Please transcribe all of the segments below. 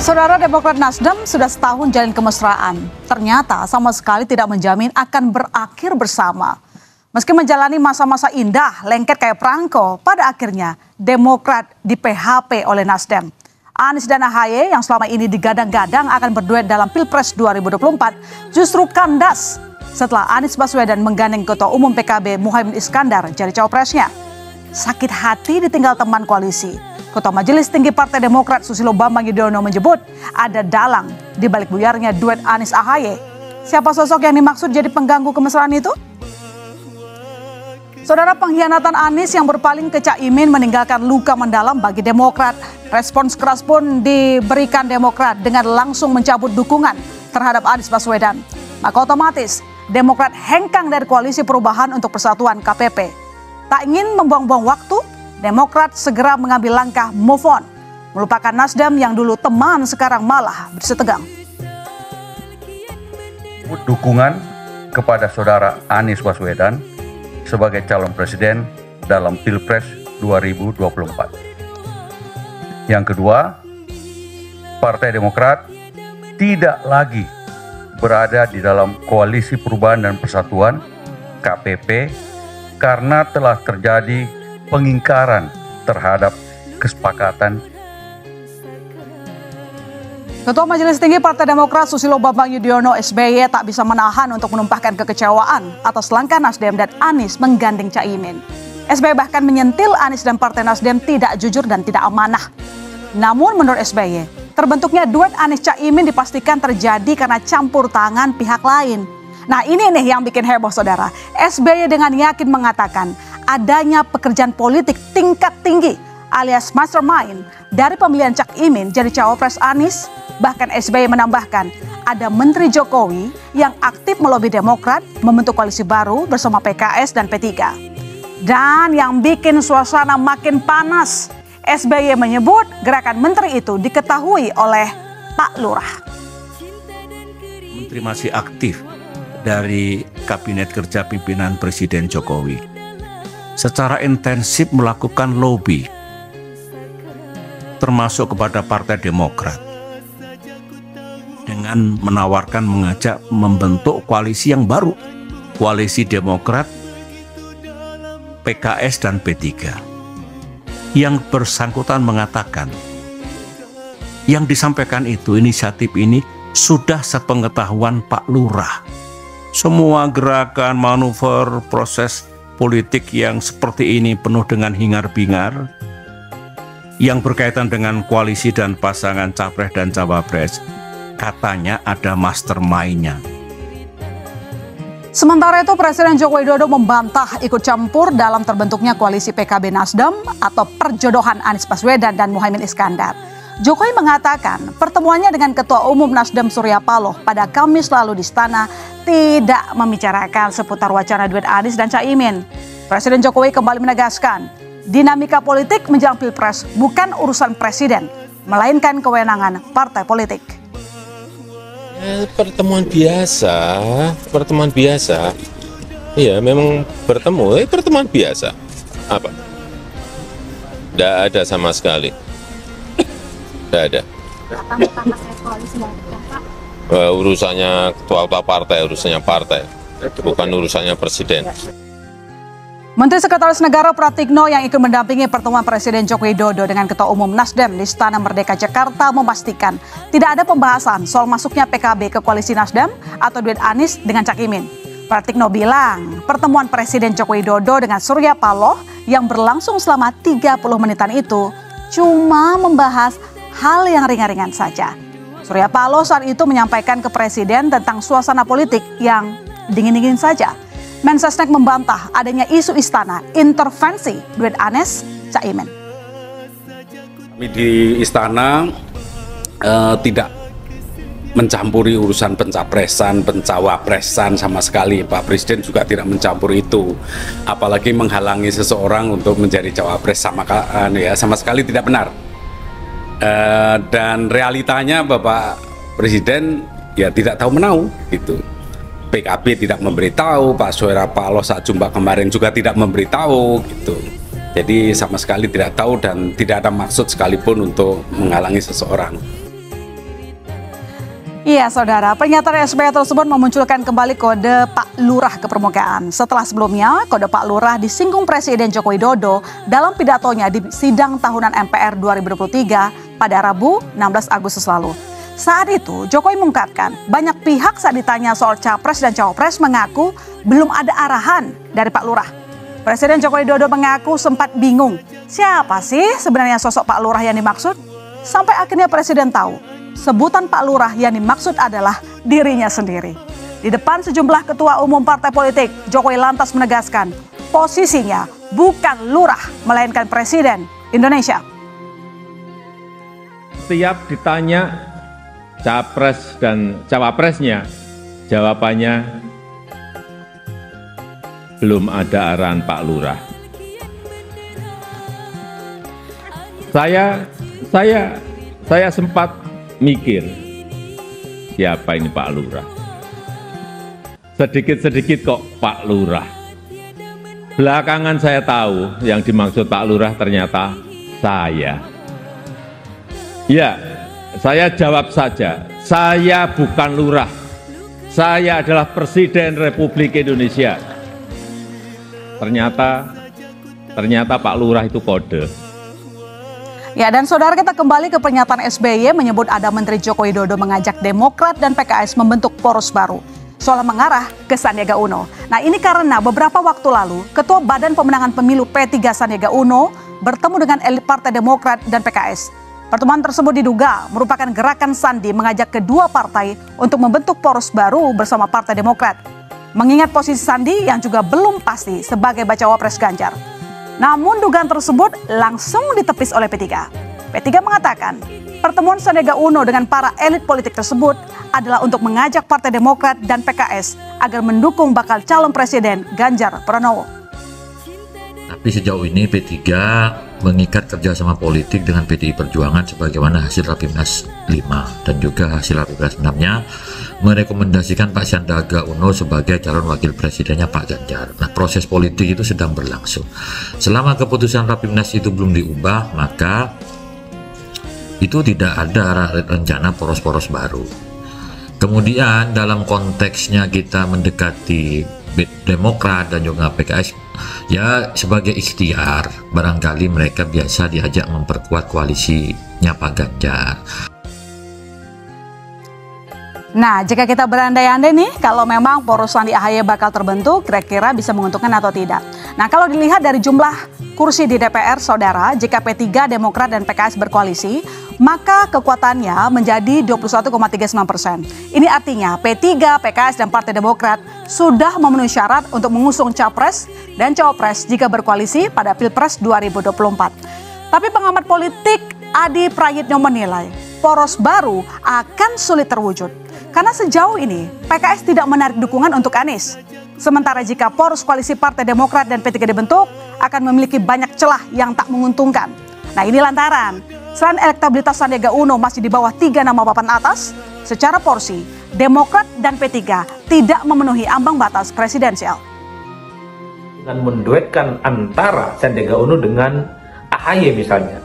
Saudara, Demokrat Nasdem sudah setahun jalin kemesraan. Ternyata sama sekali tidak menjamin akan berakhir bersama. Meski menjalani masa-masa indah, lengket kayak perangko, pada akhirnya Demokrat di PHP oleh Nasdem. Anies dan AHY yang selama ini digadang-gadang akan berduet dalam Pilpres 2024 justru kandas setelah Anies Baswedan menggandeng Ketua Umum PKB Muhaimin Iskandar jadi cawapresnya. Sakit hati ditinggal teman koalisi. Ketua Majelis Tinggi Partai Demokrat Susilo Bambang Yudhoyono menyebut ada dalang di balik buyarnya duet Anies AHY. Siapa sosok yang dimaksud jadi pengganggu kemesraan itu? Saudara, pengkhianatan Anies yang berpaling ke Caimin meninggalkan luka mendalam bagi Demokrat. Respons keras pun diberikan Demokrat dengan langsung mencabut dukungan terhadap Anies Baswedan. Maka otomatis Demokrat hengkang dari Koalisi Perubahan untuk Persatuan KPP. Tak ingin membuang-buang waktu, Demokrat segera mengambil langkah move on, melupakan Nasdem yang dulu teman sekarang malah bersetegang. Dukungan kepada saudara Anies Baswedan sebagai calon presiden dalam Pilpres 2024. Yang kedua, Partai Demokrat tidak lagi berada di dalam Koalisi Perubahan dan Persatuan KPP karena telah terjadi pengingkaran terhadap kesepakatan. Ketua Majelis Tinggi Partai Demokrat Susilo Bambang Yudhoyono SBY tak bisa menahan untuk menumpahkan kekecewaan atas langkah Nasdem dan Anies menggandeng Caimin. SBY bahkan menyentil Anies dan Partai Nasdem tidak jujur dan tidak amanah. Namun menurut SBY, terbentuknya duet Anies Caimin dipastikan terjadi karena campur tangan pihak lain. Nah, ini nih yang bikin heboh, saudara. SBY dengan yakin mengatakan adanya pekerjaan politik tingkat tinggi alias mastermind dari pemilihan Cak Imin jadi cawapres Anies. Bahkan SBY menambahkan ada Menteri Jokowi yang aktif melobi Demokrat membentuk koalisi baru bersama PKS dan P3. Dan yang bikin suasana makin panas, SBY menyebut gerakan menteri itu diketahui oleh Pak Lurah. Menteri masih aktif dari Kabinet Kerja Pimpinan Presiden Jokowi secara intensif melakukan lobby termasuk kepada Partai Demokrat dengan menawarkan mengajak membentuk koalisi yang baru, koalisi Demokrat, PKS dan P3. Yang bersangkutan mengatakan yang disampaikan itu, inisiatif ini sudah sepengetahuan Pak Lurah. Semua gerakan, manuver, proses politik yang seperti ini penuh dengan hingar-bingar yang berkaitan dengan koalisi dan pasangan capres dan cawapres, katanya ada mastermind-nya. Sementara itu Presiden Joko Widodo membantah ikut campur dalam terbentuknya koalisi PKB Nasdem atau perjodohan Anies Baswedan dan Muhaimin Iskandar. Jokowi mengatakan pertemuannya dengan Ketua Umum Nasdem Surya Paloh pada Kamis lalu di Istana tidak membicarakan seputar wacana duet Anies dan Caimin. Presiden Jokowi kembali menegaskan dinamika politik menjelang Pilpres bukan urusan presiden, melainkan kewenangan partai politik. Pertemuan biasa. Iya, memang pertemuan biasa. Apa? Tidak ada sama sekali. Tidak ada. Urusannya ketua partai, urusannya partai, bukan urusannya presiden. Menteri Sekretaris Negara Pratikno yang ikut mendampingi pertemuan Presiden Joko Widodo dengan Ketua Umum Nasdem di Istana Merdeka Jakarta memastikan tidak ada pembahasan soal masuknya PKB ke koalisi Nasdem atau duet Anies dengan Cak Imin. Pratikno bilang pertemuan Presiden Joko Widodo dengan Surya Paloh yang berlangsung selama 30 menitan itu cuma membahas hal yang ringan-ringan saja. Surya Paloh saat itu menyampaikan ke Presiden tentang suasana politik yang dingin-dingin saja. Mensesnek membantah adanya isu istana intervensi duet Anies Caimin. Kami di istana tidak mencampuri urusan pencapresan, pencawapresan sama sekali. Pak Presiden juga tidak mencampur itu. Apalagi menghalangi seseorang untuk menjadi cawapres sama sekali tidak benar. Dan realitanya Bapak Presiden ya tidak tahu menau gitu. PKB tidak memberitahu, Pak Surya Paloh saat jumpa kemarin juga tidak memberitahu gitu. Jadi sama sekali tidak tahu dan tidak ada maksud sekalipun untuk menghalangi seseorang. Iya saudara, pernyataan SBY tersebut memunculkan kembali kode Pak Lurah ke permukaan. Setelah sebelumnya, kode Pak Lurah disinggung Presiden Joko Widodo dalam pidatonya di sidang tahunan MPR 2023 pada Rabu 16 Agustus lalu. Saat itu, Jokowi mengungkapkan banyak pihak saat ditanya soal Capres dan Cawapres mengaku belum ada arahan dari Pak Lurah. Presiden Joko Widodo mengaku sempat bingung, siapa sih sebenarnya sosok Pak Lurah yang dimaksud? Sampai akhirnya Presiden tahu, sebutan Pak Lurah yang dimaksud adalah dirinya sendiri. Di depan sejumlah ketua umum partai politik, Jokowi lantas menegaskan posisinya bukan lurah, melainkan Presiden Indonesia. Setiap ditanya Capres dan Cawapresnya, jawabannya belum ada arahan Pak Lurah. Saya sempat mikir, siapa ini Pak Lurah? Sedikit-sedikit kok Pak Lurah. Belakangan saya tahu yang dimaksud Pak Lurah ternyata saya. Ya, saya jawab saja, saya bukan lurah. Saya adalah Presiden Republik Indonesia. Ternyata Pak Lurah itu kode. Ya, dan saudara, kita kembali ke pernyataan SBY menyebut ada Menteri Joko Widodo mengajak Demokrat dan PKS membentuk poros baru soal mengarah ke Sandiaga Uno. Nah, ini karena beberapa waktu lalu Ketua Badan Pemenangan Pemilu P3 Sandiaga Uno bertemu dengan elit Partai Demokrat dan PKS. Pertemuan tersebut diduga merupakan gerakan Sandi mengajak kedua partai untuk membentuk poros baru bersama Partai Demokrat. Mengingat posisi Sandi yang juga belum pasti sebagai bacawa pres Ganjar. Namun dugaan tersebut langsung ditepis oleh P3. P3 mengatakan pertemuan Sandiaga Uno dengan para elit politik tersebut adalah untuk mengajak Partai Demokrat dan PKS agar mendukung bakal calon presiden Ganjar Pranowo. Tapi sejauh ini P3 mengikat kerjasama politik dengan PDI Perjuangan sebagaimana hasil Rapimnas 5 dan juga hasil Rapimnas 6-nya merekomendasikan Pak Sandiaga Uno sebagai calon wakil presidennya Pak Ganjar. Nah, proses politik itu sedang berlangsung. Selama keputusan Rapimnas itu belum diubah, maka itu tidak ada rencana poros-poros baru. Kemudian dalam konteksnya kita mendekati Demokrat dan juga PKS, ya sebagai ikhtiar, barangkali mereka biasa diajak memperkuat koalisinya Pak Ganjar. Nah, jika kita berandai-andai nih, kalau memang poros Sandi AHY bakal terbentuk, kira-kira bisa menguntungkan atau tidak. Nah, kalau dilihat dari jumlah kursi di DPR, saudara, jika P3, Demokrat, dan PKS berkoalisi, maka kekuatannya menjadi 21,39%. Ini artinya P3, PKS, dan Partai Demokrat sudah memenuhi syarat untuk mengusung Capres dan Cawapres jika berkoalisi pada Pilpres 2024. Tapi pengamat politik Adi Prayitno menilai poros baru akan sulit terwujud. Karena sejauh ini PKS tidak menarik dukungan untuk Anies. Sementara jika poros koalisi Partai Demokrat dan P3 dibentuk, akan memiliki banyak celah yang tak menguntungkan. Nah, ini lantaran selain elektabilitas Sandiaga Uno masih di bawah 3 nama papan atas, secara porsi Demokrat dan P3 tidak memenuhi ambang batas presidensial. Dengan menduetkan antara Sandiaga Uno dengan AHY misalnya.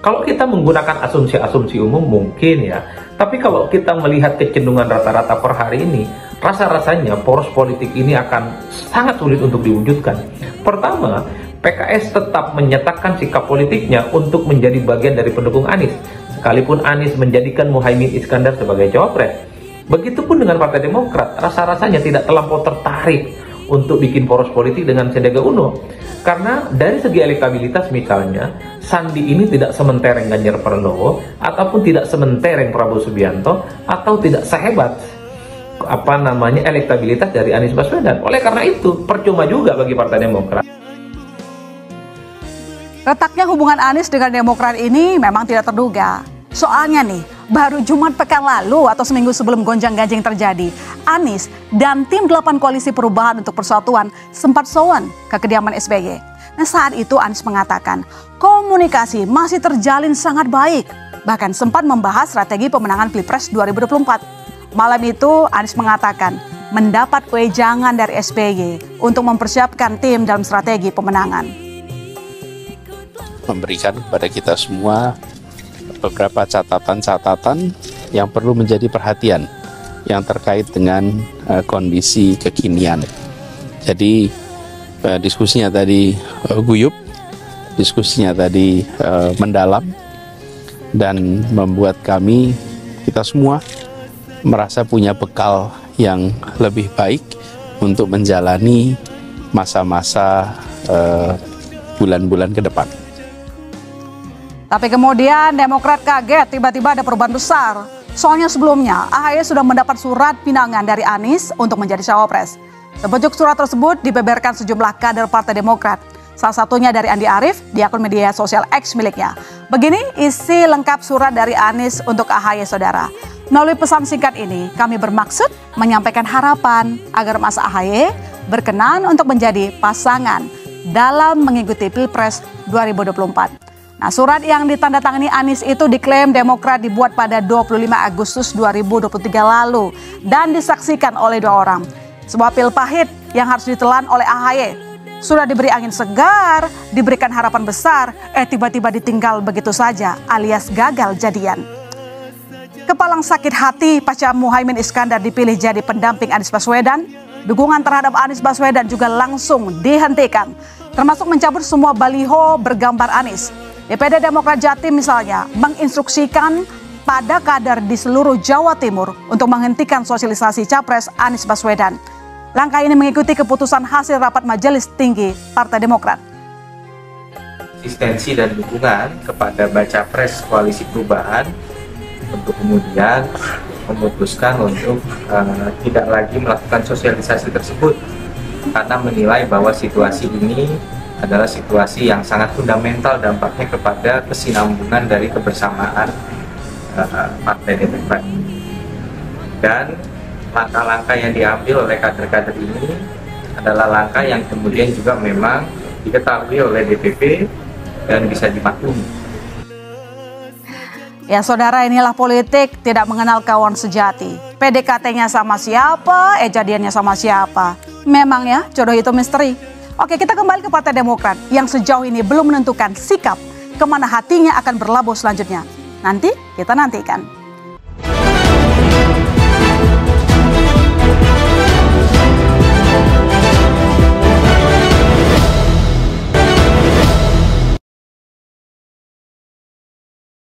Kalau kita menggunakan asumsi-asumsi umum mungkin ya, tapi kalau kita melihat kecenderungan rata-rata per hari ini, rasa-rasanya poros politik ini akan sangat sulit untuk diwujudkan. Pertama, PKS tetap menyatakan sikap politiknya untuk menjadi bagian dari pendukung Anies, sekalipun Anies menjadikan Muhaimin Iskandar sebagai cawapres. Begitupun dengan Partai Demokrat, rasa-rasanya tidak terlampau tertarik untuk bikin poros politik dengan Sandiaga Uno. Karena dari segi elektabilitas misalnya, Sandi ini tidak sementereng Ganjar Pranowo, ataupun tidak sementereng Prabowo Subianto, atau tidak sehebat elektabilitas dari Anies Baswedan. Oleh karena itu, percuma juga bagi Partai Demokrat. Retaknya hubungan Anies dengan Demokrat ini memang tidak terduga. Soalnya nih, baru Jumat pekan lalu atau seminggu sebelum gonjang-ganjing terjadi, Anies dan tim 8 Koalisi Perubahan untuk Persatuan sempat sowan ke kediaman SBY. Nah, saat itu Anies mengatakan komunikasi masih terjalin sangat baik, bahkan sempat membahas strategi pemenangan Pilpres 2024. Malam itu Anies mengatakan mendapat wejangan dari SBY untuk mempersiapkan tim dalam strategi pemenangan. Memberikan kepada kita semua beberapa catatan-catatan yang perlu menjadi perhatian yang terkait dengan kondisi kekinian. Jadi diskusinya tadi guyup, diskusinya tadi mendalam, dan membuat kita semua merasa punya bekal yang lebih baik untuk menjalani masa-masa bulan-bulan ke depan. Tapi kemudian Demokrat kaget tiba-tiba ada perubahan besar. Soalnya sebelumnya AHY sudah mendapat surat pinangan dari Anies untuk menjadi cawapres. Sepucuk surat tersebut dibeberkan sejumlah kader Partai Demokrat. Salah satunya dari Andi Arief di akun media sosial X miliknya. Begini isi lengkap surat dari Anies untuk AHY, saudara. Melalui pesan singkat ini, kami bermaksud menyampaikan harapan agar Mas AHY berkenan untuk menjadi pasangan dalam mengikuti Pilpres 2024. Nah, surat yang ditandatangani Anies itu diklaim Demokrat dibuat pada 25 Agustus 2023 lalu dan disaksikan oleh 2 orang. Sebuah pil pahit yang harus ditelan oleh AHY. Sudah diberi angin segar, diberikan harapan besar, tiba-tiba ditinggal begitu saja alias gagal jadian. Kepalang sakit hati pasca Muhaimin Iskandar dipilih jadi pendamping Anies Baswedan, dukungan terhadap Anies Baswedan juga langsung dihentikan, termasuk mencabut semua baliho bergambar Anies. DPD Demokrat Jatim misalnya menginstruksikan pada kader di seluruh Jawa Timur untuk menghentikan sosialisasi Capres Anies Baswedan. Langkah ini mengikuti keputusan hasil rapat Majelis Tinggi Partai Demokrat. Konsistensi dan dukungan kepada baca pres Koalisi Perubahan untuk kemudian memutuskan untuk tidak lagi melakukan sosialisasi tersebut karena menilai bahwa situasi ini adalah situasi yang sangat fundamental dampaknya kepada kesinambungan dari kebersamaan Partai Demokrat. Dan langkah-langkah yang diambil oleh kader-kader ini adalah langkah yang kemudian juga memang diketahui oleh DPP dan bisa dimaklumi. Ya saudara, inilah politik tidak mengenal kawan sejati. PDKT-nya sama siapa, jadiannya sama siapa. Memang ya, jodoh itu misteri. Oke, kita kembali ke Partai Demokrat yang sejauh ini belum menentukan sikap kemana hatinya akan berlabuh selanjutnya. Nanti kita nantikan.